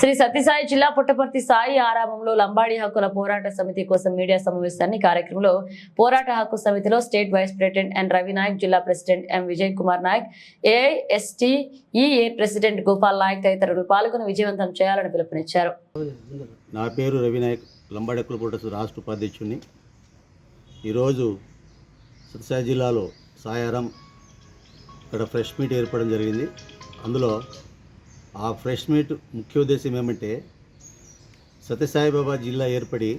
శ్రీ సత్యసాయి జిల్లా పుట్టపర్తి సాయి ఆరామంలో లంబాడి హక్కుల పోరాట సమితి కోసం మీడియా సమావేశాన్ని కార్యక్రమంలో పోరాట హక్కు సమితిలో state vice president N Ravi Naik, జిల్లా president M Vijay Kumar Naik, AISTEA president Gopal Naik తదితరులు పాల్గొని విజయవంతం చేయాలని పిలుపునిచ్చారు. నా పేరు రవి నాయక్, లంబాడి హక్కుల పోరాట రాష్ట్ర ఉపాధ్యక్షుడిని. ఈరోజు సత్యసాయి జిల్లాలో సాయారం ఇక్కడ ఫ్రెష్ మీట్ ఏర్పడడం జరిగింది. అందులో ఆ ఫ్రెష్ మీట్ ముఖ్య ఉద్దేశం ఏమంటే, సత్యసాయిబాబా జిల్లా ఏర్పడి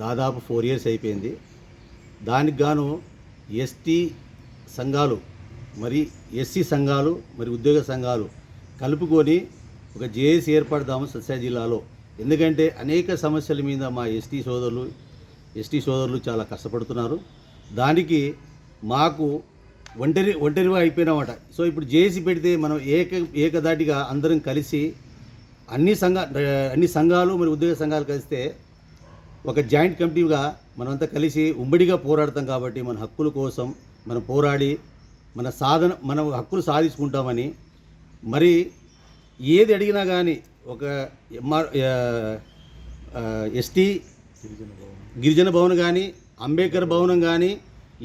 దాదాపు 4 years అయిపోయింది. దానికి గాను ఎస్టీ సంఘాలు మరి ఎస్సీ సంఘాలు మరి ఉద్యోగ సంఘాలు కలుపుకొని ఒక జేఏసీ ఏర్పడదాము సత్యసాయి జిల్లాలో. ఎందుకంటే అనేక సమస్యల మీద మా ఎస్టీ సోదరులు చాలా కష్టపడుతున్నారు. దానికి మాకు ఒంటరిగా అయిపోయినామట. సో ఇప్పుడు జేఏసీ పెడితే మనం ఏకదాటిగా అందరం కలిసి అన్ని సంఘాలు మరి ఉద్యోగ సంఘాలు కలిస్తే ఒక జాయింట్ కమిటీగా మనమంతా కలిసి ఉమ్మడిగా పోరాడతాం. కాబట్టి మన హక్కుల కోసం మనం పోరాడి మన హక్కులు సాధించుకుంటామని, మరి ఏది అడిగినా కానీ ఒక ఎస్టీ గిరిజన భవన్ కానీ, అంబేద్కర్ భవనం కానీ,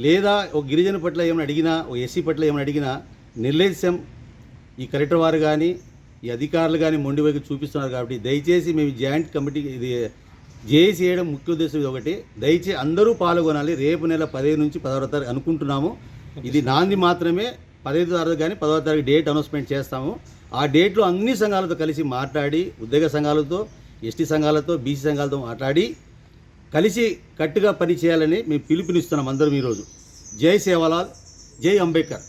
లేదా ఒక గిరిజన పట్ల ఏమైనా అడిగినా, ఒక ఎస్సీ పట్ల ఏమైనా అడిగినా నిర్లక్ష్యం ఈ కలెక్టర్ వారు కానీ ఈ అధికారులు కానీ మొండి వైపు చూపిస్తున్నారు. కాబట్టి దయచేసి మేము జాయింట్ కమిటీ ఇది జేఏసీ చేయడం ముఖ్య ఉద్దేశం ఒకటి. దయచేసి అందరూ పాల్గొనాలి. రేపు నెల 15 నుంచి 16వ తారీఖు అనుకుంటున్నాము. ఇది నాంది మాత్రమే. 15వ తారీఖు కానీ 10వ తారీఖు డేట్ అనౌన్స్మెంట్ చేస్తాము. ఆ డేట్లో అన్ని సంఘాలతో కలిసి మాట్లాడి, ఉద్యోగ సంఘాలతో, ఎస్టీ సంఘాలతో, బీసీ సంఘాలతో మాట్లాడి కలిసి కట్టుగా పని చేయాలని మేము పిలుపునిస్తున్నాం అందరం ఈరోజు. జై సేవాలాల్, జై అంబేద్కర్.